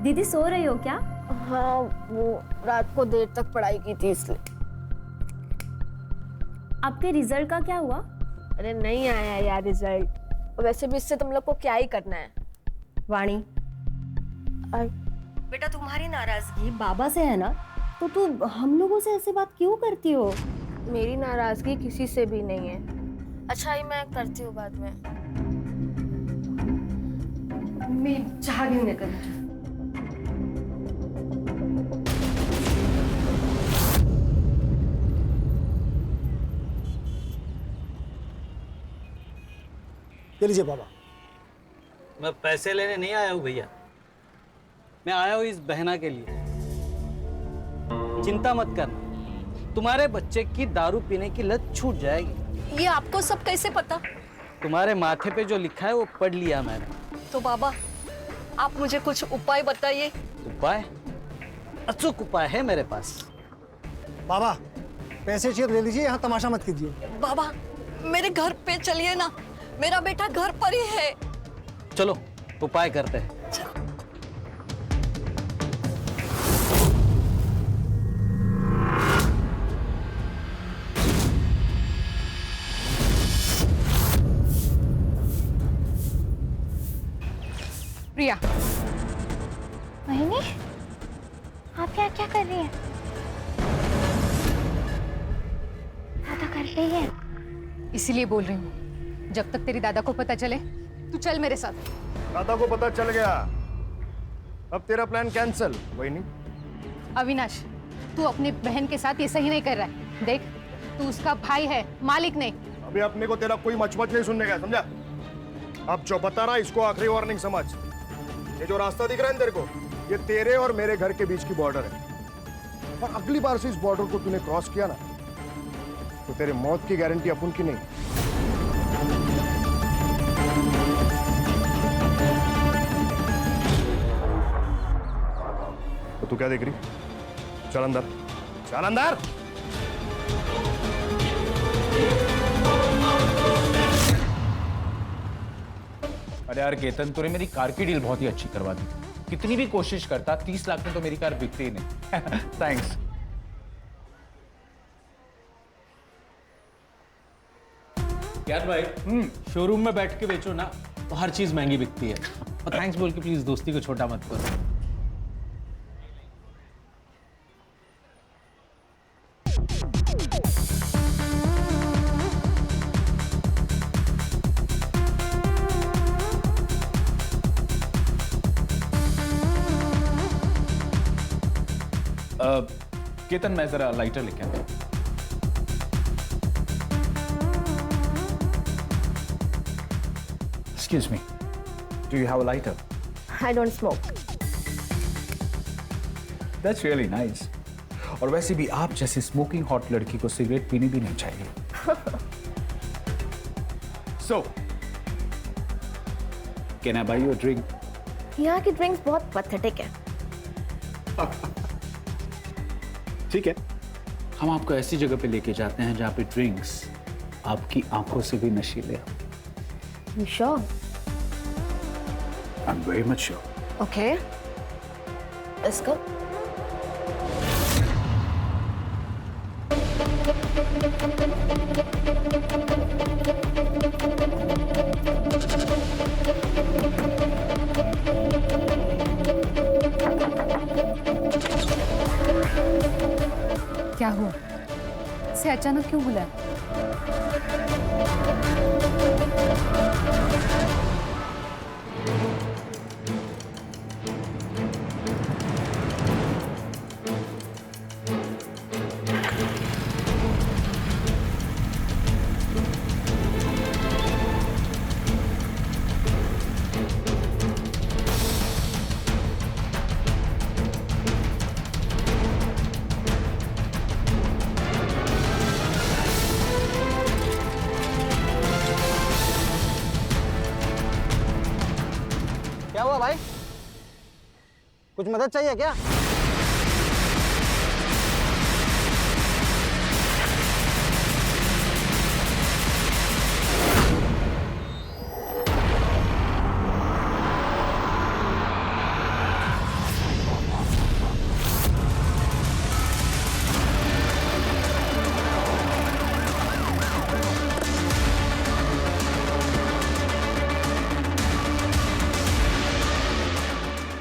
दीदी सो रही हो क्या? हाँ, वो रात को देर तक पढ़ाई की थी इसलिए। आपके रिजल्ट का क्या हुआ? अरे नहीं आया यार रिजल्ट। वैसे भी इससे तुम लोग को क्या ही करना है। वाणी, बेटा तुम्हारी नाराजगी बाबा से है ना, तो तू हम लोगों से ऐसे बात क्यों करती हो? मेरी नाराजगी किसी से भी नहीं है। अच्छा ही मैं करती हूँ बाद में। मैं चाह रही हूँ लेकर। ले लीजिए बाबा। मैं पैसे लेने नहीं आया हूँ भैया, मैं आया हूँ इस बहना के लिए। चिंता मत करना, तुम्हारे बच्चे की दारू पीने की लत छूट जाएगी। ये आपको सब कैसे पता? तुम्हारे माथे पे जो लिखा है वो पढ़ लिया मैंने। तो बाबा, आप मुझे कुछ उपाय बताइए। उपाय? अचूक उपाय है मेरे पास। बाबा पैसे चाहिए तो ले लीजिए, यहाँ तमाशा मत कीजिए। बाबा, मेरे घर पे चलिए ना, मेरा बेटा घर पर ही है। चलो उपाय करते हैं। प्रिया, मोहिनी, आप क्या क्या कर रही हैं? दादा घर पे ही है। इसीलिए बोल रही हूँ, जब तक तेरी दादा को पता चले तू चल मेरे साथ। दादा को पता चल गया, अब तेरा प्लान कैंसिल। वही नहीं अविनाश, तू अपनी बहन के साथ ये सही नहीं कर रहा है। देख, तू उसका भाई है, मालिक नहीं। अभी अपने को तेरा कोई मचमच नहीं सुनने का, समझा? अब जो बता रहा इसको आखिरी वार्निंग समझ। ये जो रास्ता दिख रहा है तेरे को, ये तेरे और मेरे घर के बीच की बॉर्डर है, और अगली बार से इस बॉर्डर को तूने क्रॉस किया ना, तो तेरे मौत की गारंटी अपन की नहीं। तो तू क्या देख रही? चल अंदर, चल अंदर। अरे यार केतन, तूने मेरी कार की डील बहुत ही अच्छी करवा दी। कितनी भी कोशिश करता, 30 लाख में तो मेरी कार बिकती ही नहीं। थैंक्स। यार भाई, शोरूम में बैठ के बेचो ना तो हर चीज महंगी बिकती है। और थैंक्स बोल के प्लीज दोस्ती को छोटा मत करो। केतन, मैं जरा लाइटर लेके आता हूं। Excuse me, do you have a lighter? I don't smoke. That's really nice. और वैसे भी आप जैसे स्मोकिंग हॉट लड़की को सिगरेट पीनी भी नहीं चाहिए। So, can I buy you a drink? यहाँ की ड्रिंक्स बहुत पैथेटिक है। ठीक है, हम आपको ऐसी जगह पे लेके जाते हैं जहाँ पे ड्रिंक्स आपकी आंखों से भी नशीले हैं। You sure? I'm very much sure. Okay. Let's go. क्या हुआ? से अचानक क्यों बुलाया? क्या हुआ भाई, कुछ मदद चाहिए क्या?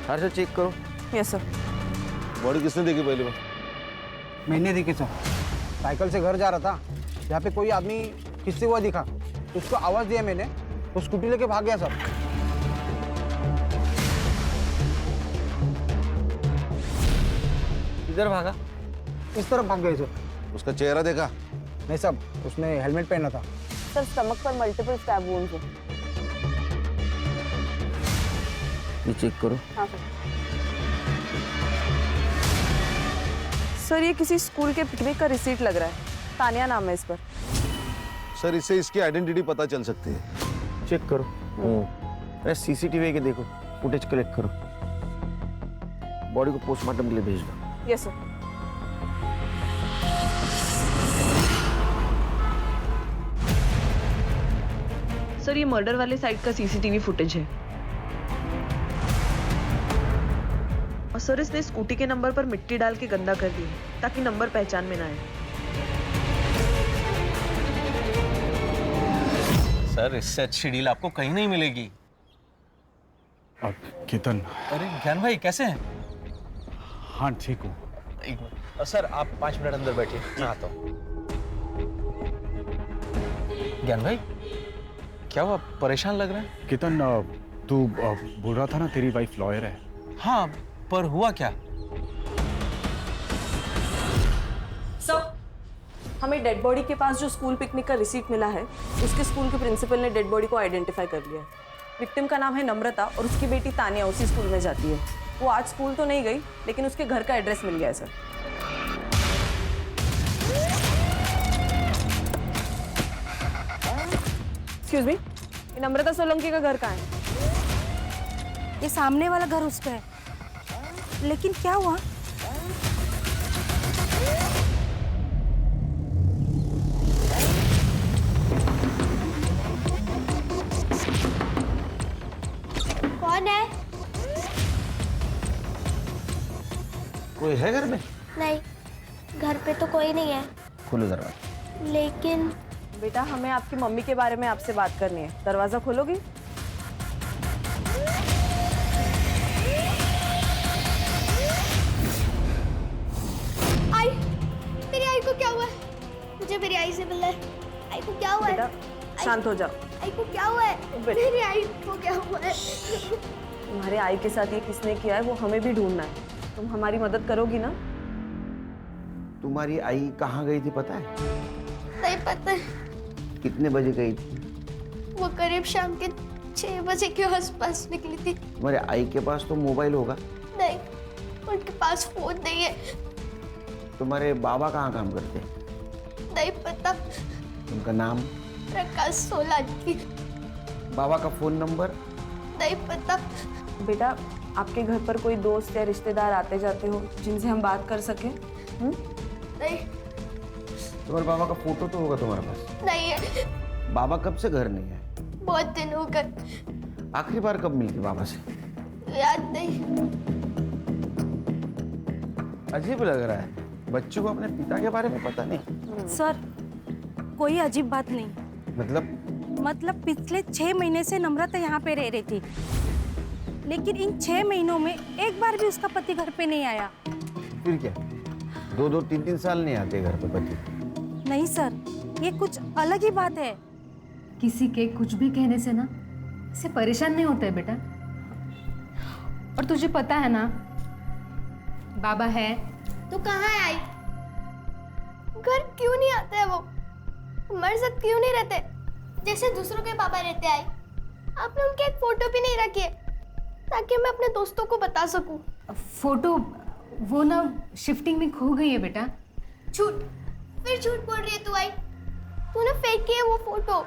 हर्षद चेक करो। Yes sir. बॉडी किसने देखी पहली बार? मैंने देखी सर, साइकिल से घर जा रहा था, यहाँ पे कोई आदमी खिंचते हुआ दिखा, उसको आवाज दिया मैंने, तो स्कूटी लेके भाग गया सर। किधर भागा? इस तरफ भाग गए सर। उसका चेहरा देखा? नहीं सर, उसने हेलमेट पहना था। सर स्टमक पर मल्टीपल स्टैब वुंड्स हैं। ये चेक करो। हाँ सर, ये किसी स्कूल के पिकनिक का रिसीट लग रहा है। तानिया नाम है इस पर। सर इससे इसकी आइडेंटिटी पता चल सकती है। चेक करो। अरे सीसीटीवी के देखो, फुटेज कलेक्ट करो, बॉडी को पोस्टमार्टम के लिए भेज दो। Yes sir. सर ये मर्डर वाले साइड का सीसीटीवी फुटेज है। और सर इसने स्कूटी के नंबर पर मिट्टी डाल के गंदा कर दिया ताकि नंबर पहचान में ना आए। सर इससे अच्छी डील आपको कहीं नहीं मिलेगी। केतन। अरे ज्ञान भाई कैसे हैं? हाँ ठीक हूँ। एक मिनट सर, आप 5 मिनट अंदर बैठिए, मैं आता हूँ। ज्ञान भाई क्या हुआ, परेशान लग रहे हैं? केतन, तू बोल रहा था ना तेरी वाइफ लॉयर है। हाँ, पर हुआ क्या? सर हमें डेड बॉडी के पास जो स्कूल पिकनिक का रिसीट मिला है, उसके स्कूल के प्रिंसिपल ने डेड बॉडी को आइडेंटिफाई कर लिया है। विक्टिम का नाम है नम्रता और उसकी बेटी तानिया उसी स्कूल में जाती है। वो आज स्कूल तो नहीं गई, लेकिन उसके घर का एड्रेस मिल गया है सर। एक्सक्यूज मी, ये नम्रता सोलंकी का घर कहाँ है? ये सामने वाला घर उसका है, लेकिन क्या हुआ? कौन है? कोई है घर में? नहीं, घर पे तो कोई नहीं है। खोलो दरवाजा। लेकिन बेटा हमें आपकी मम्मी के बारे में आपसे बात करनी है। दरवाजा खोलोगी? आई, मेरी आई को क्या हुआ है? मुझे मेरी आई से मिलना है। आई को क्या हुआ है? बेटा शांत हो जाओ। आई को क्या हुआ है? मेरी आई को क्या हुआ है? तुम्हारे आई के साथ ये किसने किया है वो हमें भी ढूंढना है। तुम हमारी मदद करोगी ना? तुम्हारी आई कहाँ गई थी पता है? नहीं पता। कितने बजे गई थी? वो करीब शाम के 6 बजे के आसपास निकली थी। तुम्हारे आई के पास तो मोबाइल होगा? नहीं, उनके पास फोन नहीं है। तुम्हारे बाबा कहाँ काम करते हैं? नहीं पता। उनका नाम? प्रकाश सोलंकी। बाबा का फोन नंबर? नहीं पता। बेटा आपके घर पर कोई दोस्त या रिश्तेदार आते जाते हो जिनसे हम बात कर सकें? नहीं। तुम्हारे बाबा का फोटो तो होगा तुम्हारे पास? नहीं है। बाबा कब से घर नहीं है? बहुत दिन हो गए। आखिरी बार कब मिली थी बाबा से? याद नहीं। अजीब लग रहा है, बच्चों को अपने पिता के बारे में पता नहीं। सर कोई अजीब बात नहीं। मतलब पिछले 6 महीने से नम्रता यहाँ पे रह रही थी, लेकिन इन 6 महीनों में एक बार भी उसका पति घर पे नहीं आया। फिर क्या 2-2, 3-3 साल नहीं आते घर पे पति? नहीं सर, ये कुछ अलग ही बात है। किसी के कुछ भी कहने से ना इससे परेशान नहीं होता है बेटा। और तुझे पता है ना, बाबा है तो कहाँ है आई? घर क्यों नहीं आता है वो? हमारे साथ क्यों नहीं रहते जैसे दूसरों के पापा रहते? आई, आपने उनकी एक फोटो भी नहीं रखी है ताकि मैं अपने दोस्तों को बता सकूं। फोटो वो ना शिफ्टिंग में खो गई है बेटा। झूठ, फिर झूठ बोल रही है तू। आई, तूने फेंक की है वो फोटो।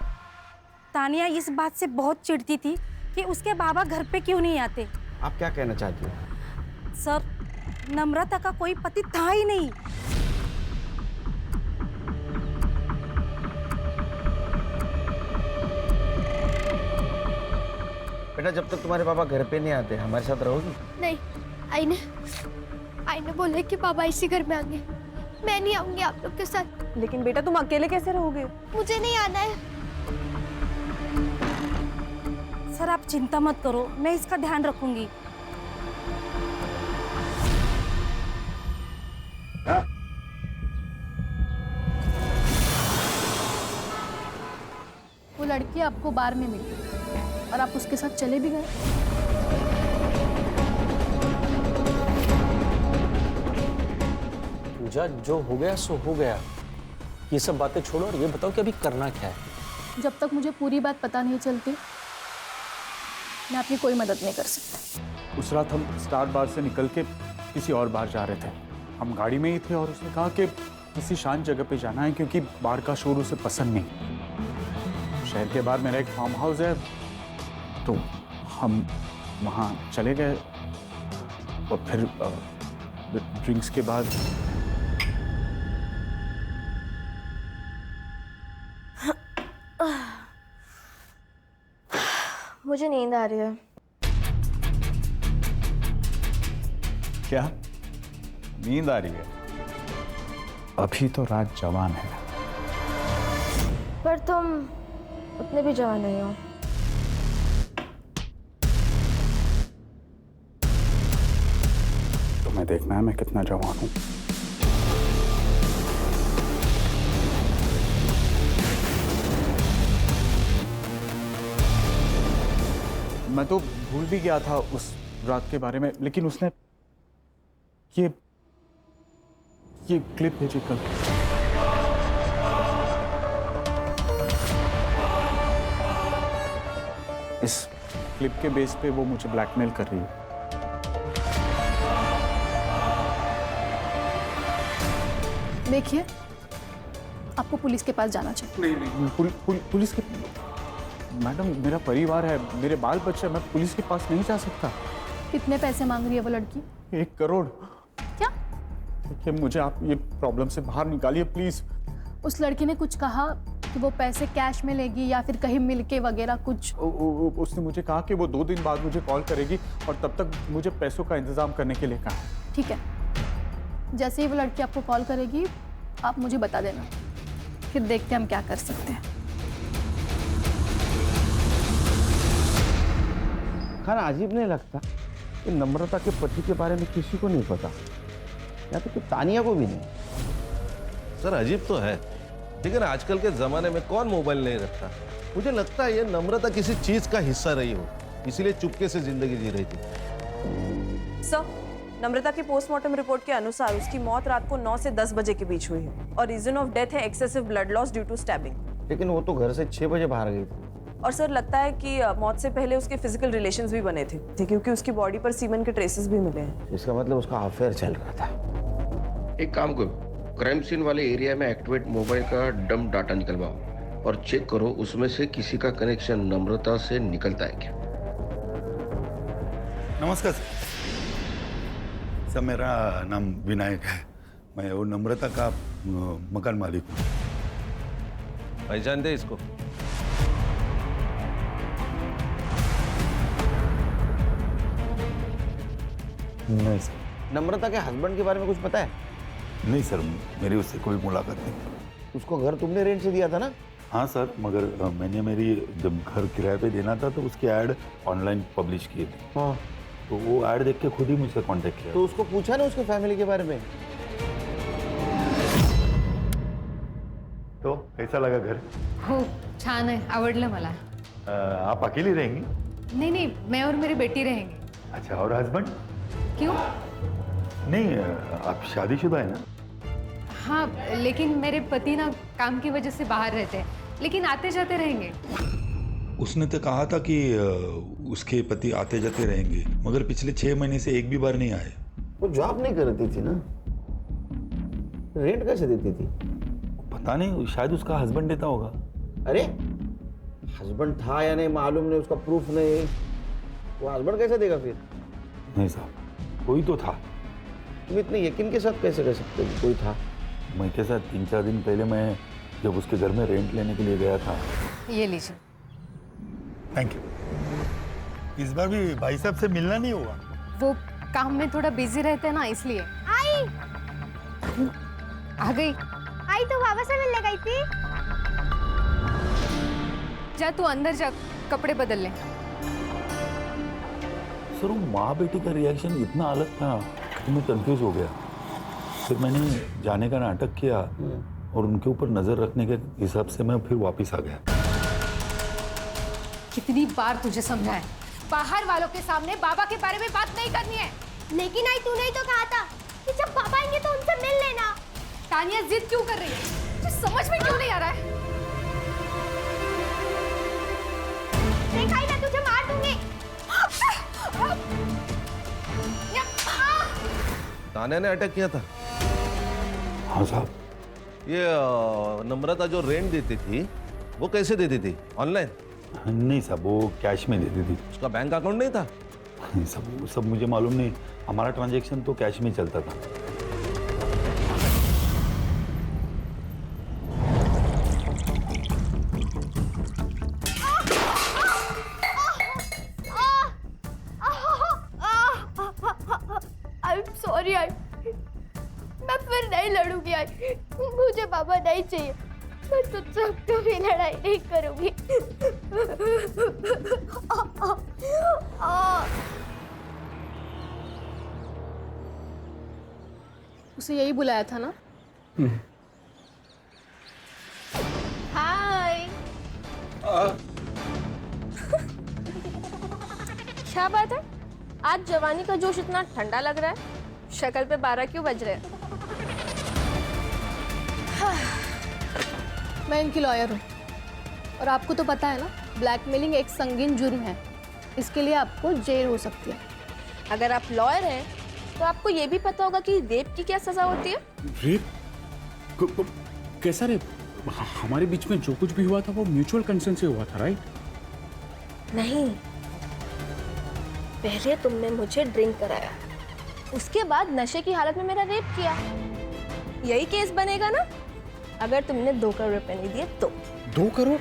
तानिया इस बात से बहुत चिढ़ती थी कि उसके बाबा घर पे क्यों नहीं आते। आप क्या कहना चाहती हो? सर नम्रता का कोई पति था ही नहीं। बेटा जब तक तुम्हारे पापा घर पे नहीं आते हमारे साथ रहोगी? नहीं, आई ने बोला कि पापा इसी घर में आएंगे। मैं नहीं आऊंगी आप लोग के साथ। लेकिन बेटा तुम अकेले कैसे रहोगे? मुझे नहीं आना है। सर आप चिंता मत करो, मैं इसका ध्यान रखूंगी। लड़की आपको बार में मिली और आप उसके साथ चले भी गए। पूजा, जो हो गया सो हो गया। ये सब बातें छोड़ो और ये बताओ कि अभी करना क्या है। जब तक मुझे पूरी बात पता नहीं चलती मैं आपकी कोई मदद नहीं कर सकती। उस रात हम स्टार बार से निकल के किसी और बार जा रहे थे। हम गाड़ी में ही थे और उसने कहा कि किसी शांत जगह पे जाना है क्योंकि बार का शोर उसे पसंद नहीं। शहर के बाहर मेरा एक फार्म हाउस है, तो हम वहाँ चले गए और फिर ड्रिंक्स के बाद मुझे नींद आ रही है। क्या नींद आ रही है? अभी तो रात जवान है। पर तुम उतने भी जवान नहीं हो। तुम्हें देखना है मैं कितना जवान हूँ। मैं तो भूल भी गया था उस रात के बारे में, लेकिन उसने ये क्लिप भेजी कल। इस क्लिप के बेस पे वो मुझे ब्लैकमेल कर रही है। देखिए, आपको पुलिस के पास जाना चाहिए। नहीं, पुलिस के मैडम, मेरा परिवार है, मेरे बाल बच्चे, मैं पुलिस के पास नहीं जा सकता। कितने पैसे मांग रही है वो लड़की? 1 करोड़। क्या? देखिए, मुझे आप ये प्रॉब्लम से बाहर निकालिए प्लीज। उस लड़की ने कुछ कहा कि वो पैसे कैश में लेगी या फिर कहीं मिलके वगैरह कुछ? उसने मुझे कहा कि वो 2 दिन बाद मुझे कॉल करेगी और तब तक मुझे पैसों का इंतजाम करने के लिए कहा। ठीक है, जैसे ही वो लड़की आपको कॉल करेगी आप मुझे बता देना, फिर देखते हैं हम क्या कर सकते हैं। खाना अजीब नहीं लगता कि नम्रता के पति के बारे में किसी को नहीं पता, या तो तानिया को भी नहीं। सर अजीब तो है, लेकिन आजकल के जमाने में कौन मोबाइल नहीं रखता। मुझे लगता है ये नम्रता किसी चीज का हिस्सा रही हो, इसीलिए चुपके से जिंदगी जी रही थी। सर, नम्रता की पोस्टमार्टम रिपोर्ट के अनुसार उसकी मौत रात को 9 से 10 बजे के बीच हुई है और रीजन ऑफ डेथ है excessive blood loss due to stabbing. लेकिन वो तो घर से 6 बजे बाहर गई थी। और सर, लगता है कि मौत से पहले उसके फिजिकल रिलेशंस भी बने थे क्योंकि उसकी बॉडी पर सीमेन के ट्रेसेस भी मिले हैं। इसका मतलब उसका अफेयर चल रहा था। एक काम करो, क्राइम सीन वाले एरिया में एक्टिवेट मोबाइल का डंप डाटा निकलवाओ और चेक करो उसमें से किसी का कनेक्शन नम्रता से निकलता है क्या। नमस्कार सर, मेरा नाम विनायक है। मैं वो नम्रता का मकान मालिक हूँ। पहचान दे इसको। नहीं सर। नम्रता के हस्बैंड के बारे में कुछ पता है? नहीं सर, मेरी उससे कोई मुलाकात नहीं। उसको घर तुमने रेंट से दिया था ना? हाँ सर, मगर मैंने मेरी जब घर किराए पे देना था तो उसकी ऐड ऑनलाइन पब्लिश किए थे। हाँ, तो वो ऐड देख के खुद ही मुझसे कांटेक्ट किया। तो उसको पूछा ना उसके फैमिली के बारे में? तो कैसा लगा घर? हो छान आहे, आवडलं मला। आप अकेली रहेंगी? नहीं नहीं, मैं और मेरी बेटी रहेंगे। अच्छा, और हस्बैंड? क्यों? नहीं, आप शादीशुदा है ना? हाँ, लेकिन मेरे पति ना काम की वजह से बाहर रहते हैं, लेकिन आते जाते रहेंगे। उसने तो कहा था कि उसके पति आते जाते रहेंगे, मगर पिछले 6 महीने से एक भी बार नहीं आए। वो जॉब नहीं करती थी ना, रेंट कैसे देती थी? पता नहीं, शायद उसका हस्बैंड देता होगा। अरे हस्बैंड था या नहीं मालूम नहीं, उसका प्रूफ नहीं, वो हस्बैंड कैसे देगा फिर? नहीं साहब, कोई तो था। तुम इतने यकीन के साथ कैसे कह सकते हो कोई था? मैं के साथ 3-4 दिन पहले मैं जब उसके घर में रेंट लेने के लिए गया था। ये लीजिए। Thank you. इस बार भी भाई साहब से मिलना नहीं होगा? वो काम में थोड़ा बिजी रहते हैं ना, इसलिए। आई आ गई। आई तो बाबा से मिलने गई थी। जा तू अंदर जा, कपड़े बदल ले। सर, वो माँ बेटी का रिएक्शन इतना अलग था कि मैं कंफ्यूज हो गया। फिर मैंने जाने का नाटक किया और उनके ऊपर नजर रखने के हिसाब से मैं फिर वापस आ गया। कितनी बार तुझे समझाया, बाहर वालों के सामने बाबा के बारे में बात नहीं करनी है। लेकिन आई तूने ही तो कहा था कि जब पापा आएंगे तो उनसे मिल लेना। तानिया जिद क्यों कर रही है? तुझे समझ में क्यों नहीं आ रहा है? देखा ही ना, तुझे मार दूंगी। तान्या ने अटैक किया था? हाँ साहब। ये नम्रता जो रेंट देती थी वो कैसे देती थी? ऑनलाइन? नहीं साहब, वो कैश में देती थी। उसका बैंक अकाउंट नहीं था? सब सब मुझे मालूम नहीं, हमारा ट्रांजैक्शन तो कैश में चलता था। सॉरी आई, मैं फिर नहीं लड़ूंगी आई। मुझे पापा नहीं चाहिए। मैं तुझसे कभी लड़ाई नहीं करूंगी। उसे यही बुलाया था ना? हाय। क्या बात है, आज जवानी का जोश इतना ठंडा लग रहा है? शक्ल पे 12 क्यों बज रहे हैं? मैं इनकी लॉयर हूँ और आपको तो पता है ना, ब्लैकमेलिंग एक संगीन जुर्म है। इसके लिए आपको जेल हो सकती है। अगर आप लॉयर हैं तो आपको ये भी पता होगा कि रेप की क्या सजा होती है। रेप? कैसा रेप? हमारे बीच में जो कुछ भी हुआ था वो म्यूचुअल कंसेंट से हुआ था, राइट? नहीं, पहले तुमने मुझे ड्रिंक कराया, उसके बाद नशे की हालत में मेरा रेप किया। यही केस बनेगा ना अगर तुमने 2 करोड़ रुपए नहीं दिए तो। 2 करोड़?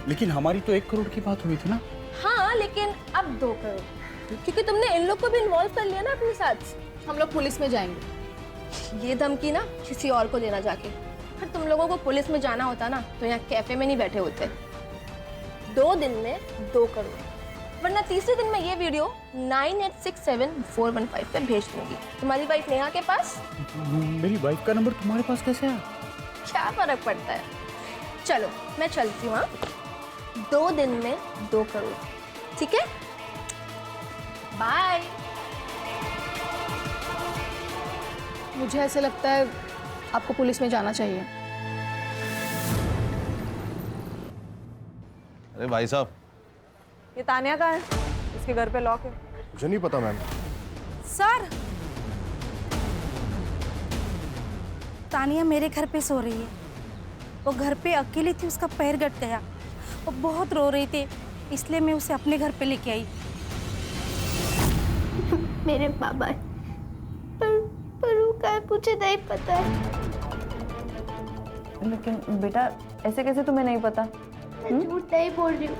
लेकिन हमारी तो 1 करोड़ की बात हुई थी ना। हाँ, लेकिन अब 2 करोड़, क्योंकि तुमने इन लोग को भी इन्वॉल्व कर लिया ना अपने साथ। हम लोग पुलिस में जाएंगे। ये धमकी ना किसी और को देना जाके। फिर तुम लोगों को पुलिस में जाना होता ना तो यहाँ कैफे में नहीं बैठे होते। 2 दिन में 2 करोड़, वरना तीसरे दिन में ये वीडियो 9867-415 पे भेज दूंगी तुम्हारी वाइफ नेहा के पास। मेरी वाइफ का नंबर तुम्हारे पास कैसे आया? क्या फर्क पड़ता है, चलो मैं चलती हूँ। 2 दिन में 2 करोड़, ठीक है? बाय। मुझे ऐसे लगता है आपको पुलिस में जाना चाहिए। अरे भाई साहब, ये तान्या का है, इसके घर पे लॉक है। मुझे नहीं पता मैम। सर, तानिया मेरे घर पे सो रही है। वो घर पे अकेली थी, उसका पैर कट गया। वो बहुत रो रही थी, इसलिए मैं उसे अपने घर पे लेके आई। मेरे पापा पर वो क्या, मुझे नहीं पता है। लेकिन बेटा ऐसे कैसे तुम्हें नहीं पता? मैं झूठ नहीं बोल रही हूँ।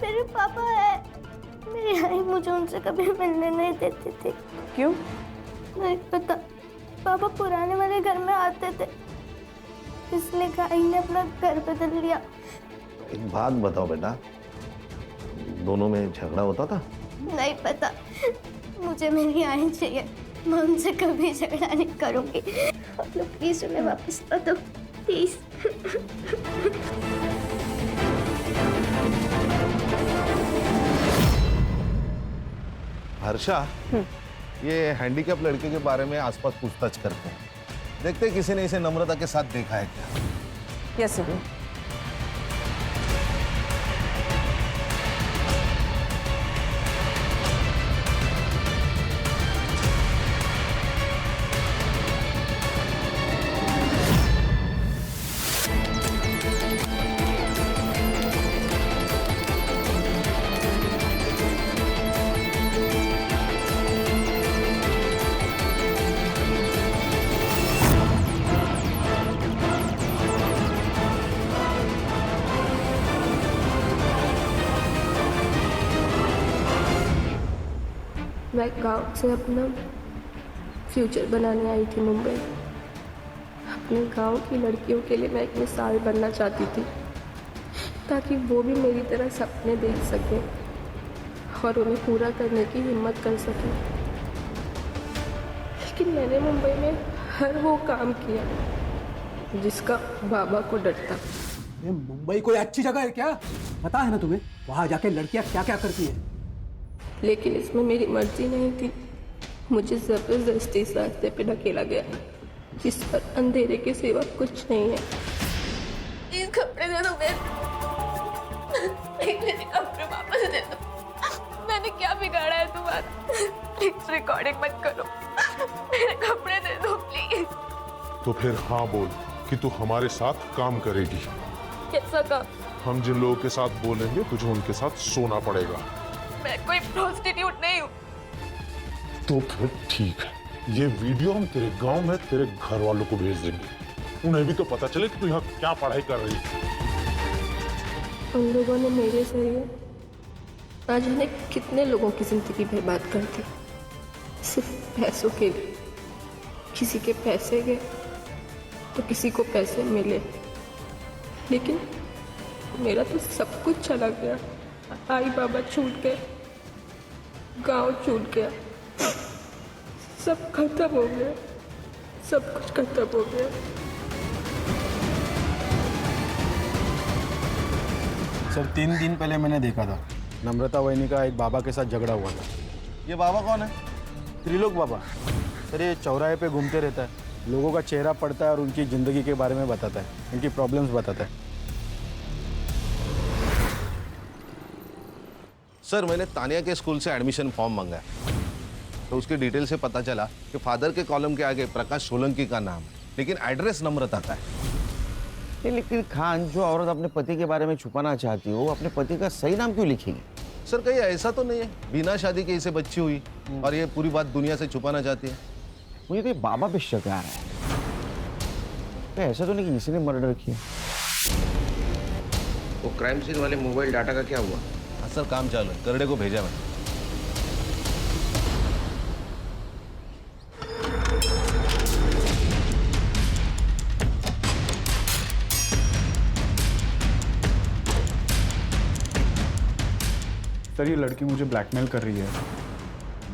मेरे पापा है। मेरी आई मुझे उनसे कभी मिलने नहीं देती थी। क्यों? नहीं पता। पापा पुराने वाले घर में आते थे, इसलिए आई ने अपना घर बदल लिया। एक बात बताओ बेटा, दोनों में झगड़ा होता था? नहीं पता, मुझे मेरी आई चाहिए। मैं उनसे कभी झगड़ा नहीं करूंगी। आप लोग प्लीज उन्हें वापस ला दो, प्लीज। हर्षा, ये हैंडीकैप लड़के के बारे में आसपास पूछताछ करते हैं। देखते हैं किसी ने इसे नम्रता के साथ देखा है क्या। Yes sir. मैं गांव से अपना फ्यूचर बनाने आई थी मुंबई। अपने गांव की लड़कियों के लिए मैं एक मिसाल बनना चाहती थी, ताकि वो भी मेरी तरह सपने देख सकें और उन्हें पूरा करने की हिम्मत कर सकें। लेकिन मैंने मुंबई में हर वो काम किया जिसका बाबा को डर था। ये मुंबई कोई अच्छी जगह है क्या? पता है ना तुम्हें वहां जाके लड़कियां क्या क्या करती है? लेकिन इसमें मेरी मर्जी नहीं थी। मुझे जबरदस्ती इस रास्ते पे ढकेला गया जिस पर अंधेरे के सिवा कुछ नहीं है। प्लीज कपड़े दे दो मेरे कपड़े वापस दे दो। मैंने क्या बिगाड़ा है तुम्हारा? प्लीज रिकॉर्डिंग मत करो, मेरे कपड़े दे दो प्लीज। तो फिर हाँ बोल कि तू हमारे साथ काम करेगी। कैसा काम? हम जिन लोगों के साथ बोलेंगे तुझे उनके साथ सोना पड़ेगा। मैं कोई प्रोस्टिट्यूट नहीं हूँ। तो फिर ठीक है, ये वीडियो हम तेरे गांव में तेरे घर वालों को भेज देंगे। उन्हें भी तो पता चले कि तू यहाँ क्या पढ़ाई कर रही है। उन लोगों ने मेरे जरिए ना जाने कितने लोगों की जिंदगी बर्बाद कर दी, सिर्फ पैसों के लिए। किसी के पैसे गए तो किसी को पैसे मिले, लेकिन मेरा तो सब कुछ चला गया। आई बाबा छूट गए, गांव छूट गया, सब खत्म हो गया, सब कुछ खत्म हो गया। सर 3 दिन पहले मैंने देखा था नम्रता वहिनी का एक बाबा के साथ झगड़ा हुआ था। ये बाबा कौन है? त्रिलोक बाबा। सर ये चौराहे पे घूमते रहता है, लोगों का चेहरा पढ़ता है और उनकी ज़िंदगी के बारे में बताता है, उनकी प्रॉब्लम्स बताता है। सर मैंने तानिया के स्कूल से एडमिशन फॉर्म मंगाया तो उसकी डिटेल से पता चला कि फादर के कॉलम के आगे प्रकाश सोलंकी का नाम है, लेकिन एड्रेस नम्रता का है। लेकिन खान, जो औरत अपने पति के बारे में छुपाना चाहती हो, अपने पति का सही नाम क्यों लिखेगी? सर कहीं ऐसा तो नहीं है बिना शादी के इसे बच्ची हुई और ये पूरी बात दुनिया से छुपाना चाहती है? मुझे तो ये बाबा पे शक आ रहा है। तो ऐसा तो नहीं कि किसी ने मर्डर किया। वो क्राइम सीन वाले मोबाइल डाटा का क्या हुआ? हाँ सर काम चालू है, करड़े को भेजा मैंने। सर ये लड़की मुझे ब्लैकमेल कर रही है,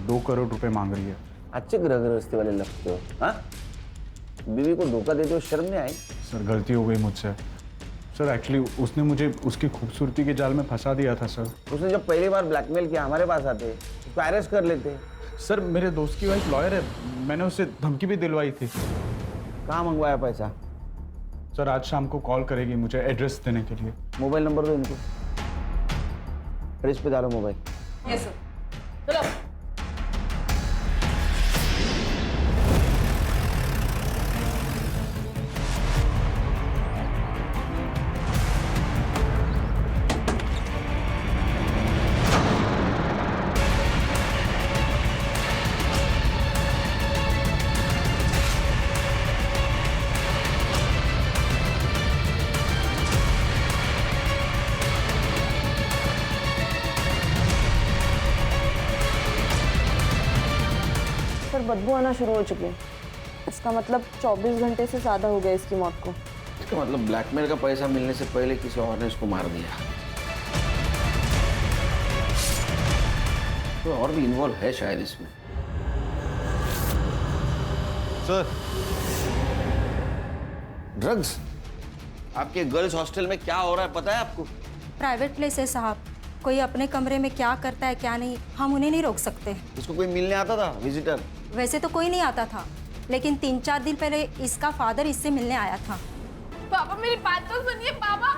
2 करोड़ रुपए मांग रही है। अच्छे ग्रह गृहस्थी वाले लगते हो, हाँ? बीवी को धोखा देते हो, शर्म नहीं आई? सर गलती हो गई मुझसे। सर एक्चुअली उसने मुझे उसकी खूबसूरती के जाल में फंसा दिया था सर। उसने जब पहली बार ब्लैकमेल किया हमारे पास आते उसको अरेस्ट कर लेते। सर मेरे दोस्त की वाइफ लॉयर है, मैंने उससे धमकी भी दिलवाई थी। कहाँ मंगवाया पैसा? सर आज शाम को कॉल करेगी मुझे एड्रेस देने के लिए। मोबाइल नंबर दो इनको, फ्रिज पे डालो मोबाइल। Yes sir. चलो। बदबू आना शुरू हो चुकी है। इसका मतलब 24 घंटे से ज़्यादा हो गया इसकी मौत को। इसका मतलब ब्लैकमेल का पैसा मिलने से पहले किसी और ने इसको मार दिया। तो और भी इन्वॉल्व है शायद इसमें। सर ड्रग्स आपके गर्ल्स हॉस्टल में क्या हो रहा है पता है आपको? प्राइवेट प्लेस है साहब, कोई अपने कमरे में क्या करता है क्या नहीं हम उन्हें नहीं रोक सकते। इसको कोई मिलने आता था विजिटर? वैसे तो कोई नहीं आता था, लेकिन 3-4 दिन पहले इसका फादर इससे मिलने आया था। पापा मेरी बात तो सुनिए पापा।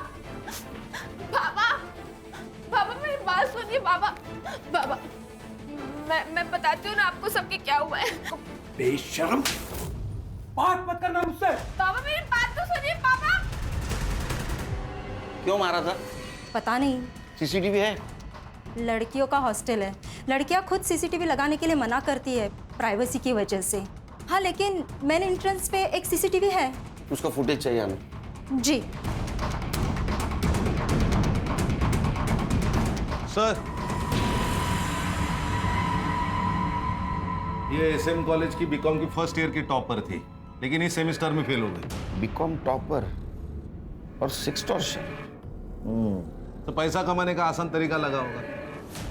पापा पापा मेरी बात सुनिए पापा। पापा मैं बताती हूँ ना आपको सबके क्या हुआ है। बेशर्म, बात मत करना मुझसे। पापा मेरी बात तो सुनिए पापा। क्यों मारा था? पता नहीं। सीसीटीवी है? लड़कियों का हॉस्टल है, लड़कियां खुद सीसीटीवी लगाने के लिए मना करती है प्राइवेसी की वजह से। हाँ लेकिन मेन एंट्रेंस पे एक सीसीटीवी है। उसका फुटेज चाहिए हमें। जी सर ये एसएम कॉलेज की बीकॉम की फर्स्ट ईयर की टॉपर थी, लेकिन इस सेमेस्टर में फेल हो गई। बीकॉम टॉपर और सेक्सटॉर्शन। तो पैसा कमाने का आसान तरीका लगा होगा,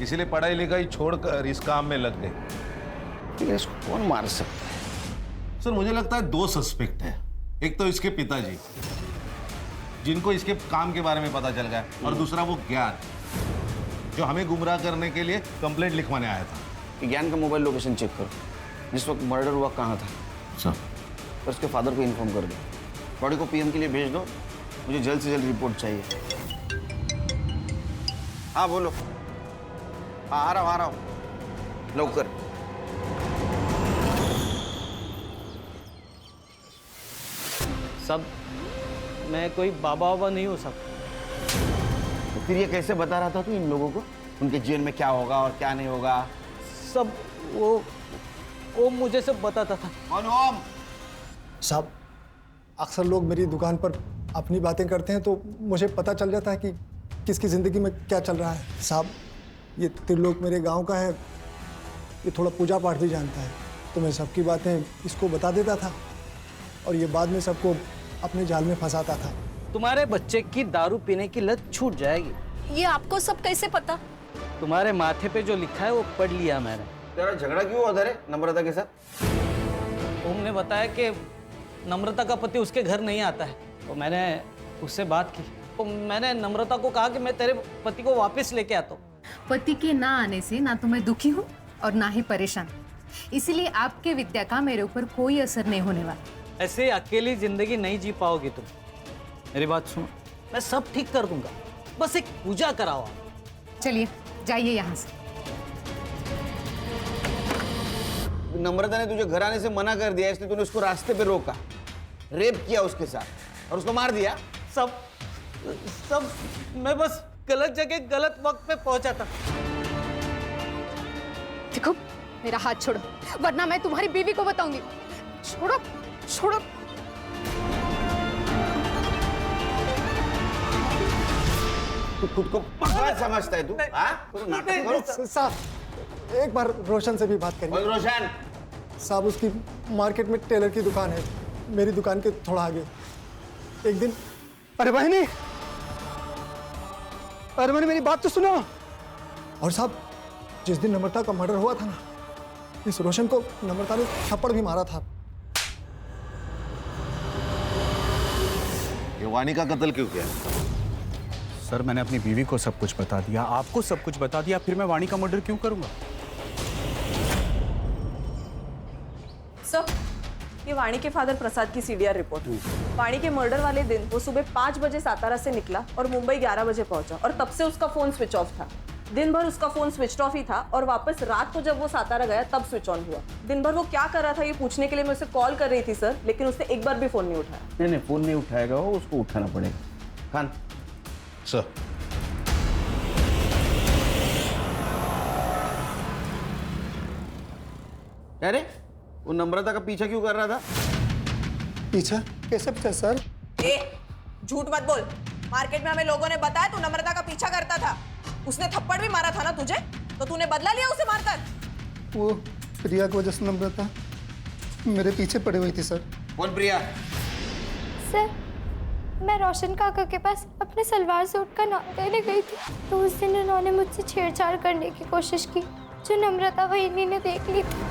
इसीलिए पढ़ाई लिखाई छोड़कर इस काम में लग गए। लेकिन इसको कौन मार सकता है? सर मुझे लगता है 2 सस्पेक्ट है। एक तो इसके पिताजी जिनको इसके काम के बारे में पता चल गया, और दूसरा वो ज्ञान जो हमें गुमराह करने के लिए कंप्लेंट लिखवाने आया था। ज्ञान का मोबाइल लोकेशन चेक करो, जिस वक्त मर्डर हुआ कहाँ था। सर। और उसके फादर को इन्फॉर्म कर दो, बॉडी को पीएम के लिए भेज दो, मुझे जल्द से जल्द रिपोर्ट चाहिए। हाँ बोलो। हाँ आ रहा हूँ लवकर। सब मैं कोई बाबा वाबा नहीं हो सकता। तो फिर ये कैसे बता रहा था तू इन लोगों को उनके जीवन में क्या होगा और क्या नहीं होगा? सब वो मुझे सब बताता था। कौन ओम? साहब, अक्सर लोग मेरी दुकान पर अपनी बातें करते हैं तो मुझे पता चल जाता है कि किसकी ज़िंदगी में क्या चल रहा है। साहब, ये त्रिलोक मेरे गांव का है, ये थोड़ा पूजा पाठ भी जानता है, तो मैं सबकी बातें इसको बता देता था और ये बाद में सबको अपने जाल में फंसाता था। तुम्हारे बच्चे की दारू पीने की लत छूट जाएगी। ये आपको सब कैसे पता? तुम्हारे माथे पे जो लिखा है वो पढ़ लिया मैंने। तेरा झगड़ा क्यों हुआ था रे नम्रता के साथ? उन्होंने बताया कि नम्रता का पति उसके घर नहीं आता है, तो मैंने उससे बात की। तो मैंने नम्रता को कहा कि मैं तेरे पति को वापस लेके आता हूँ। पति के ना आने से ना तो मैं दुखी हूँ और ना ही परेशान, इसीलिए आपके विद्या का मेरे ऊपर कोई असर नहीं होने वाला। ऐसे अकेली जिंदगी नहीं जी पाओगी तुम। मेरी बात सुनो, मैं सब ठीक कर दूंगा, बस एक पूजा कराओ। चलिए जाइए यहाँ से। नम्रता ने तुझे घर आने से मना कर दिया, इसलिए तूने उसको रास्ते पे रोका, रेप किया उसके साथ और उसको मार दिया। सब मैं बस गलत जगह गलत वक्त पे पहुंचा था। देखो, मेरा हाथ छोड़ो वरना मैं तुम्हारी बीवी को बताऊंगी। छोड़ो छोड़ो। तू खुद को पागल समझता है तू? हाँ? नाटक करो। साहब, एक बार रोशन से भी बात करिए। रोशन साहब, उसकी मार्केट में टेलर की दुकान है, मेरी दुकान के थोड़ा आगे। एक दिन, अरे बहनी, मेरी बात तो सुनो। और साहब, जिस दिन नम्रता का मर्डर हुआ था ना, इस रोशन को नम्रता ने थप्पड़ भी मारा था। ये वानी का कत्ल क्यों किया? सर, मैंने अपनी बीवी को सब कुछ बता दिया, आपको सब कुछ बता दिया, फिर मैं वाणी का मर्डर क्यों करूंगा? सर, ये वाणी के फादर प्रसाद की सीडीआर रिपोर्ट। वाणी के मर्डर वाले दिन वो सुबह 5 बजे सातारा से निकला और मुंबई 11 बजे पहुंचा, और तब से उसका फोन स्विच ऑफ था। दिन भर उसका फोन स्विच ऑफ ही था और वापस रात को जब वो सातारा गया तब स्विच ऑन हुआ। दिन भर वो क्या कर रहा था ये पूछने के लिए मैं उसे कॉल कर रही थी सर, लेकिन उसने एक बार भी फोन नहीं उठाया। नहीं, फोन नहीं उठाएगा वो, उसको उठाना पड़ेगा। खान सर, अरे वो नम्रता का पीछा क्यों कर रहा था? पीछा? कैसे पीछा सर? झूठ मत बोल। मार्केट में हमें लोगों ने बताया तू नम्रता का पीछा करता था। उसने थप्पड़ भी मारा था ना तुझे, तो तूने बदला लिया उसे मारकर? वो प्रिया की वजह से नम्रता मेरे पीछे पड़ी हुई थी सर। कौन प्रिया? सर, मैं रोशन काका के पास अपने सलवार सूट का नाप देने गई थी, तो उस दिन उन्होंने मुझसे छेड़छाड़ करने की कोशिश की, जो नम्रता बहनी ने देख ली थी।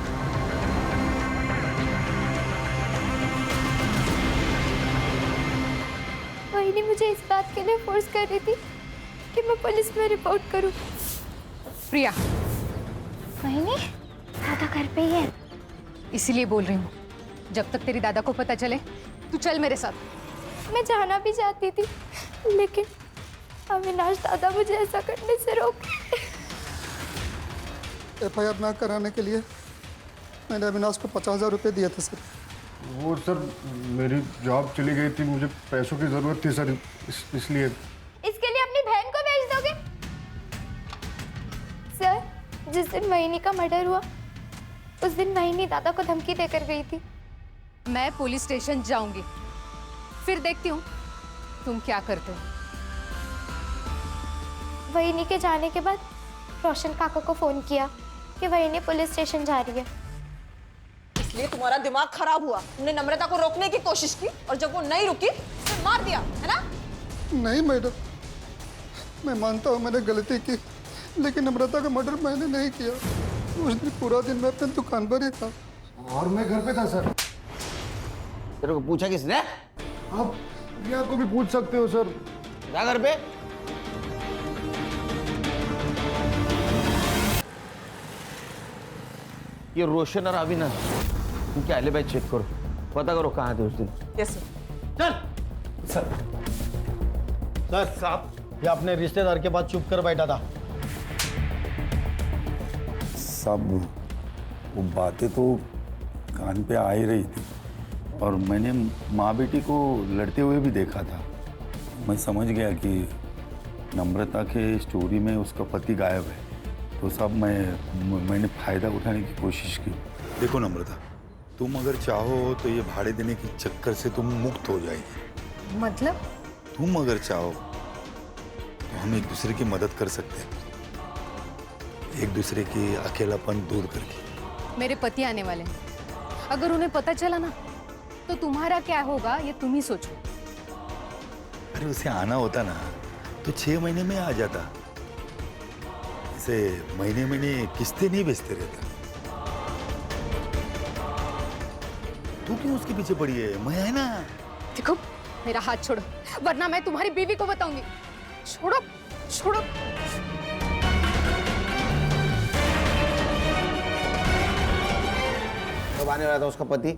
बहनी मुझे इस बात के लिए फोर्स कर रही थी कि मैं पुलिस में रिपोर्ट करूं। प्रिया, बहनी, दादा घर पे ही है। इसीलिए बोल रही हूँ, जब तक तेरी दादा को पता चले तू चल मेरे साथ। मैं जाना भी चाहती थी, लेकिन अविनाश दादा मुझे ऐसा करने से रोके। FIR ना कराने के लिए मैंने अविनाश को 50,000 रुपये दिए थे सर। वो सर, मेरी जॉब चली गई थी, मुझे पैसों की जरूरत थी सर, इसलिए। इसके लिए अपनी बहन को भेज दोगे? सर, जिस दिन वहीनी का मर्डर हुआ उस दिन वहीनी दादा को धमकी देकर गई थी। मैं पुलिस स्टेशन जाऊंगी, फिर देखती हूँ तुम क्या करते हो। वहीनी के जाने के बाद रोशन काका को फोन किया कि वहीनी पुलिस स्टेशन जा रही है। इसलिए तुम्हारा दिमाग खराब हुआ। तुमने नम्रता को रोकने की कोशिश की और जब वो नहीं रुकी तो मार दिया, है ना? नहीं मैडम, मैं मानता हूँ मैंने गलती की, लेकिन नम्रता का मर्डर मैंने नहीं किया। उस दिन पूरा दिन मैं अपनी दुकान पर ही था और मैं घर पे था सर। तेरे को पूछा किसने? अब रिया को भी पूछ सकते हो सर। जा घर पे। ये रोशन और अविनाश, उनके एलिबाई चेक करो, पता करो कहाँ थे उस दिन। Yes sir. सर साहब, ये अपने रिश्तेदार के पास चुप कर बैठा था। सब वो बातें तो कान पे आ ही रही थी और मैंने माँ बेटी को लड़ते हुए भी देखा था। मैं समझ गया कि नम्रता के स्टोरी में उसका पति गायब है, तो सब मैंने फ़ायदा उठाने की कोशिश की। देखो नम्रता, तुम अगर चाहो तो ये भाड़े देने के चक्कर से तुम मुक्त हो जाएगी। मतलब? तुम अगर चाहो तो हम एक दूसरे की मदद कर सकते हैं, एक दूसरे की अकेलापन दूर करके। मेरे पति आने वाले हैं, अगर उन्हें पता चला ना तो तुम्हारा क्या होगा ये तुम ही सोचो। अरे उसे आना होता ना तो 6 महीने में आ जाता, इसे महीने महीने किस्तें नहीं बेचते रहता। तू क्यों उसके पीछे पड़ी है? मैं है ना। देखो मेरा हाथ छोड़ो वरना मैं तुम्हारी बीवी को बताऊंगी। छोड़ो छोड़ो। कब आने वाला था उसका पति?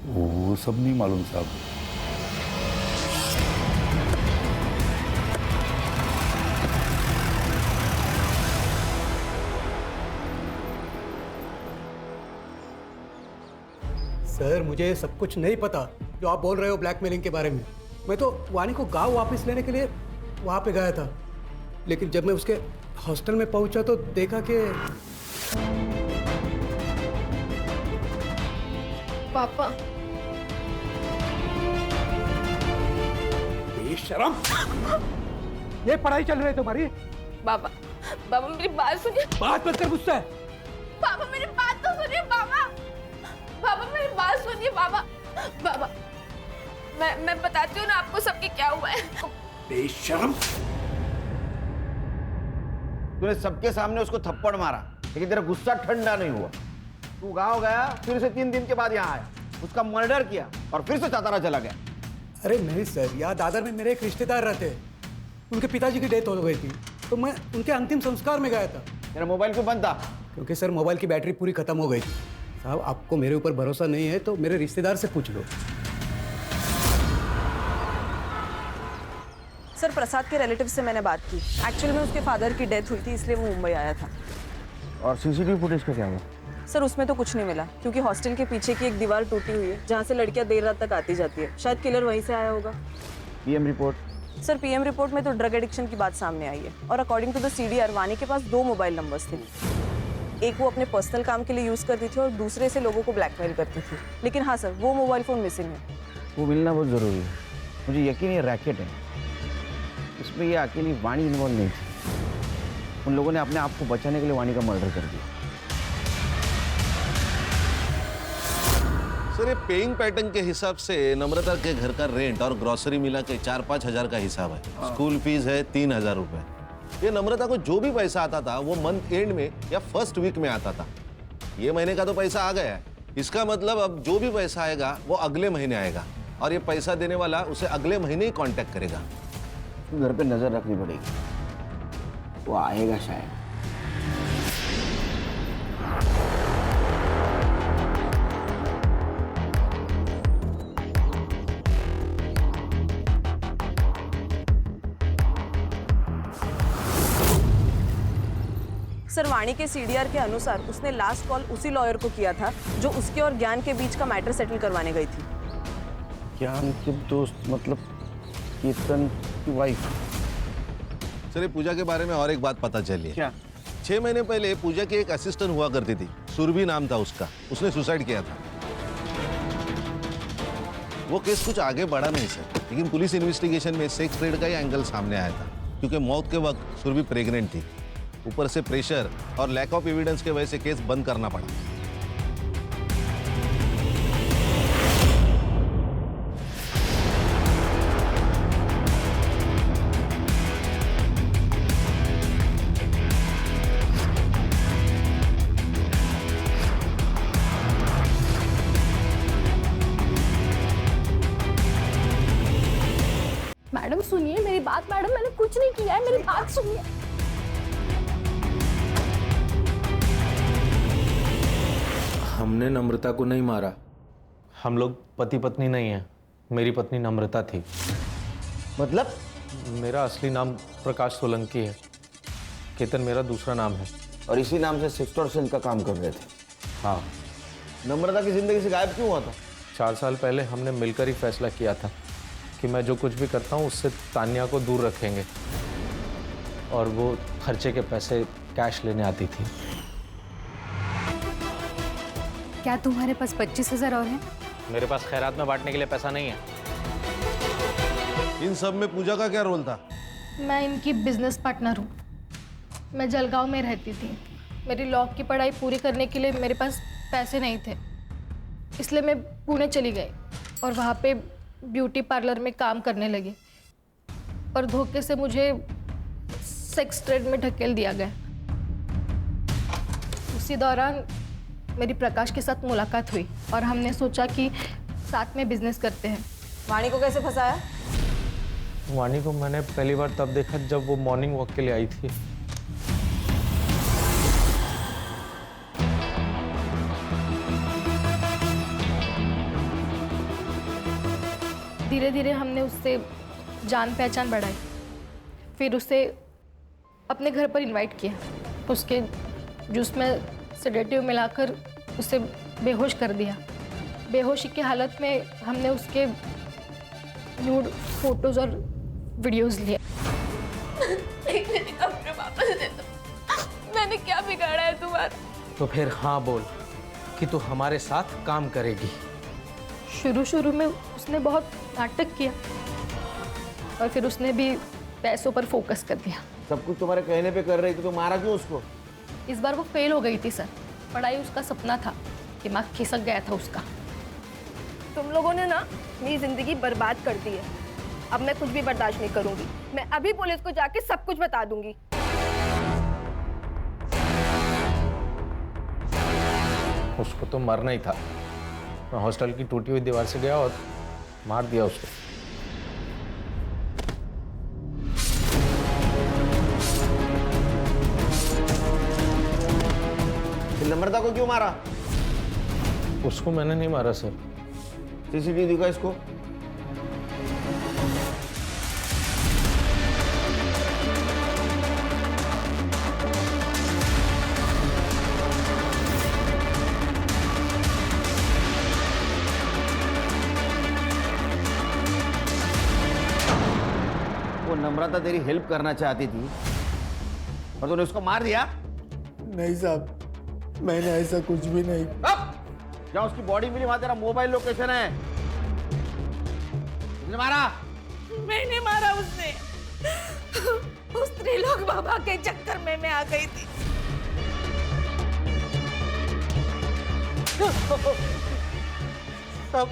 वो सब नहीं मालूम साहब। सर मुझे सब कुछ नहीं पता जो आप बोल रहे हो ब्लैकमेलिंग के बारे में। मैं तो वानी को गांव वापस लेने के लिए वहां पे गया था, लेकिन जब मैं उसके हॉस्टल में पहुंचा तो देखा कि पापा बेशरम, ये पढ़ाई चल रही है तुम्हारी? बाबा बाबा मेरी बात सुनिए। बात मत कर मुझसे। पापा मेरी बात तो सुनिए बाबा। बाबा मेरी बात सुनिए बाबा। बाबा मैं बताती हूँ ना आपको सबके क्या हुआ है। बेशरम, तूने सबके सामने उसको थप्पड़ मारा लेकिन तेरा गुस्सा ठंडा नहीं हुआ। तू गांव गया, फिर से 3 दिन के बाद यहाँ आया, उसका मर्डर किया और फिर से चतरा चला गया। अरे नहीं सर, यहाँ दादर में मेरे एक रिश्तेदार रहते, उनके पिताजी की डेथ हो गई थी तो मैं उनके अंतिम संस्कार में गया था। मेरा मोबाइल क्यों बंद था? क्योंकि सर मोबाइल की बैटरी पूरी खत्म हो गई थी। साहब आपको मेरे ऊपर भरोसा नहीं है तो मेरे रिश्तेदार से पूछ लो। सर प्रसाद के रिलेटिव से मैंने बात की। एक्चुअली में उसके फादर की डेथ हुई थी इसलिए वो मुंबई आया था। और सीसीटीवी फुटेज का क्या हुआ? सर उसमें तो कुछ नहीं मिला क्योंकि हॉस्टल के पीछे की एक दीवार टूटी हुई है जहाँ से लड़कियाँ देर रात तक आती जाती है। शायद किलर वहीं से आया होगा। PM report? Sir PM report में तो ड्रग एडिक्शन की बात सामने आई है और अकॉर्डिंग टू द सीडीआर वानी के पास 2 मोबाइल नंबर्स थे। एक वो अपने पर्सनल काम के लिए यूज़ करती थी और दूसरे से लोगों को ब्लैकमेल करती थी। लेकिन हाँ सर, वो मोबाइल फ़ोन मिसिंग है। वो मिलना बहुत ज़रूरी है। मुझे यकीन है रैकेट है, इसमें ये अकेली वाणी इन्वॉल्व नहीं थी। उन लोगों ने अपने आप को बचाने के लिए वाणी का मर्डर कर दिया। सर ये पेइंग पैटर्न के हिसाब से नम्रता के घर का रेंट और ग्रोसरी मिला के 4-5 हजार का हिसाब है। स्कूल फीस है 3,000 रुपए। ये नम्रता को जो भी पैसा आता था वो मंथ एंड में या फर्स्ट वीक में आता था। ये महीने का तो पैसा आ गया है, इसका मतलब अब जो भी पैसा आएगा वो अगले महीने आएगा और ये पैसा देने वाला उसे अगले महीने ही कांटेक्ट करेगा। घर पे नजर रखनी पड़ेगी, वो आएगा शायद। सर वाणी के सीडीआर के अनुसार उसने लास्ट कॉल उसी लॉयर को किया था जो उसके और ज्ञान के बीच का मैटर सेटल करवाने गई थी। ज्ञान के दोस्त मतलब कीर्तन की वाइफ? सर ये पूजा के बारे में और एक बात पता चली है। क्या? 6 महीने पहले पूजा की एक असिस्टेंट हुआ करती थी, सुरभि नाम था उसका। उसने सुसाइड किया था। वो केस कुछ आगे बढ़ा नहीं सर, लेकिन पुलिस इन्वेस्टिगेशन में सेक्स ट्रेड का ही एंगल सामने आया था क्योंकि मौत के वक्त सुरभि प्रेग्नेंट थी। ऊपर से प्रेशर और लैक ऑफ एविडेंस के वजह से केस बंद करना पड़ा। मैडम सुनिए मेरी बात, मैडम मैंने कुछ नहीं किया है, मेरी बात सुनिए। हमने नम्रता को नहीं मारा। हम लोग पति पत्नी नहीं हैं। मेरी पत्नी नम्रता थी। मतलब? मेरा असली नाम प्रकाश सोलंकी है। केतन मेरा दूसरा नाम है। और इसी नाम से सेक्सटॉर्शन का काम कर रहे थे? हाँ। नम्रता की जिंदगी से गायब क्यों हुआ था? 4 साल पहले हमने मिलकर ही फैसला किया था कि मैं जो कुछ भी करता हूँ उससे तान्या को दूर रखेंगे, और वो खर्चे के पैसे कैश लेने आती थी। क्या तुम्हारे पास 25,000 और हैं? मेरे पास खैरात में बांटने के लिए पैसा नहीं है। इन सब में पूजा का क्या रोल था? मैं इनकी बिजनेस पार्टनर हूँ। मैं जलगांव में रहती थी। मेरी लॉ की पढ़ाई पूरी करने के लिए मेरे पास पैसे नहीं थे, इसलिए मैं पुणे चली गई और वहाँ पे ब्यूटी पार्लर में काम करने लगी, और धोखे से मुझे सेक्स ट्रेड में ढकेल दिया गया। उसी दौरान मेरी प्रकाश के साथ मुलाकात हुई और हमने सोचा कि साथ में बिजनेस करते हैं। वाणी को कैसे फंसाया? वाणी को मैंने पहली बार तब देखा जब वो मॉर्निंग वॉक के लिए आई थी। धीरे धीरे हमने उससे जान पहचान बढ़ाई, फिर उसे अपने घर पर इनवाइट किया। उसके जूस में सेडेटिव मिलाकर उसे बेहोश कर दिया। बेहोशी की हालत में हमने उसके न्यूड फोटोज और वीडियोस लिए। अपने वापस दे दो। मैंने क्या बिगाड़ा है तुम्हारा? तो फिर हाँ बोल कि तू हमारे साथ काम करेगी। शुरू में उसने बहुत नाटक किया और फिर उसने भी पैसों पर फोकस कर दिया। सब कुछ तुम्हारे कहने पे कर रही थी, तो मारा क्यों उसको? इस बार वो फेल हो गई थी सर। पढ़ाई उसका सपना था, दिमाग खिसक गया था उसका। तुम लोगों ने ना मेरी जिंदगी बर्बाद कर दी है। अब मैं कुछ भी बर्दाश्त नहीं करूंगी। मैं अभी पुलिस को जाके सब कुछ बता दूंगी। उसको तो मरना ही था। मैं हॉस्टल की टूटी हुई दीवार से गया और मार दिया उसको। नम्रता को क्यों मारा? उसको मैंने नहीं मारा सर। सीसीटीवी दिखा इसको। वो नम्रता तेरी हेल्प करना चाहती थी और तूने उसको मार दिया? नहीं साहब, मैंने ऐसा कुछ भी नहीं। जहाँ उसकी बॉडी मिली वहां तेरा मोबाइल लोकेशन है। मारा? मैंने मारा उसने। उस त्रिलोक बाबा के चक्कर में मैं आ गई थी। सब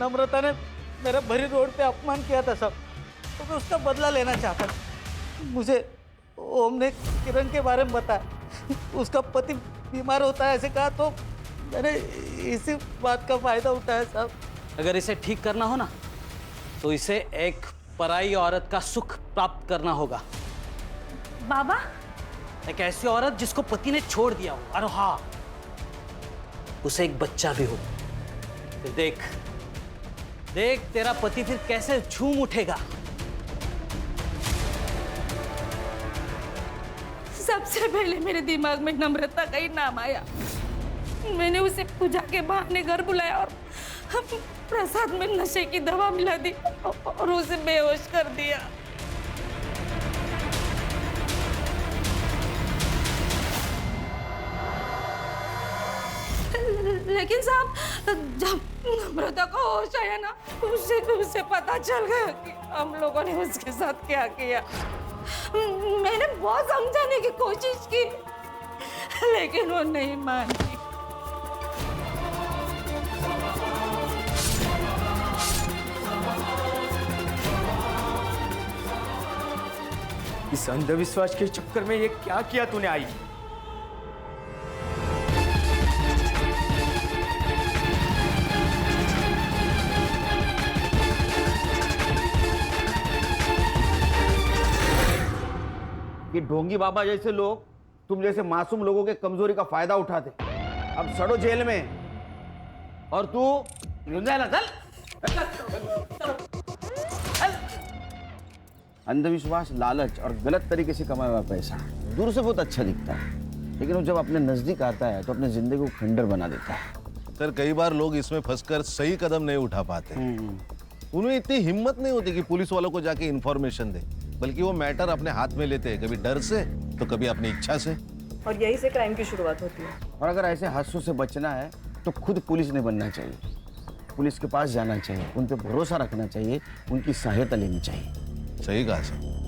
नम्रता ने मेरा भरी रोड पे अपमान किया था सब, तो मैं उसका बदला लेना चाहता था। मुझे ओम ने किरण के बारे में बताया, उसका पति बीमार होता है ऐसे कहा, तो मैंने इसी बात का फायदा उठाया साहब। अगर इसे ठीक करना हो ना तो इसे एक पराई औरत का सुख प्राप्त करना होगा। बाबा? एक ऐसी औरत जिसको पति ने छोड़ दिया हो, और हाँ उसे एक बच्चा भी हो। फिर देख देख तेरा पति फिर कैसे झूम उठेगा। सबसे पहले मेरे दिमाग में नम्रता का ही नाम आया। मैंने उसे पूजा के बहाने घर बुलाया और प्रसाद में नशे की दवा मिला दी और उसे बेहोश कर दिया। लेकिन साहब जब नम्रता को होश आया ना, उसे पता चल गया कि हम लोगों ने उसके साथ क्या किया। मैंने बहुत समझाने की कोशिश की लेकिन वो नहीं मानी। इस अंधविश्वास के चक्कर में ये क्या किया तूने आई? कि ढोंगी बाबा जैसे लोग तुम जैसे मासूम लोगों के कमजोरी का फायदा उठाते। अब सड़ो जेल में और तू ना चल। अंधविश्वास, लालच और गलत तरीके से कमाया हुआ पैसा दूर से बहुत अच्छा दिखता है, लेकिन वो जब अपने नजदीक आता है तो अपने जिंदगी को खंडर बना देता है। सर कई बार लोग इसमें फंसकर सही कदम नहीं उठा पाते। उन्हें इतनी हिम्मत नहीं होती कि पुलिस वालों को जाके इन्फॉर्मेशन दे, बल्कि वो मैटर अपने हाथ में लेते हैं, कभी डर से तो कभी अपनी इच्छा से। और यही से क्राइम की शुरुआत होती है। और अगर ऐसे हादसों से बचना है तो खुद पुलिस नहीं बनना चाहिए, पुलिस के पास जाना चाहिए, उन पर भरोसा रखना चाहिए, उनकी सहायता लेनी चाहिए। सही कहा सर।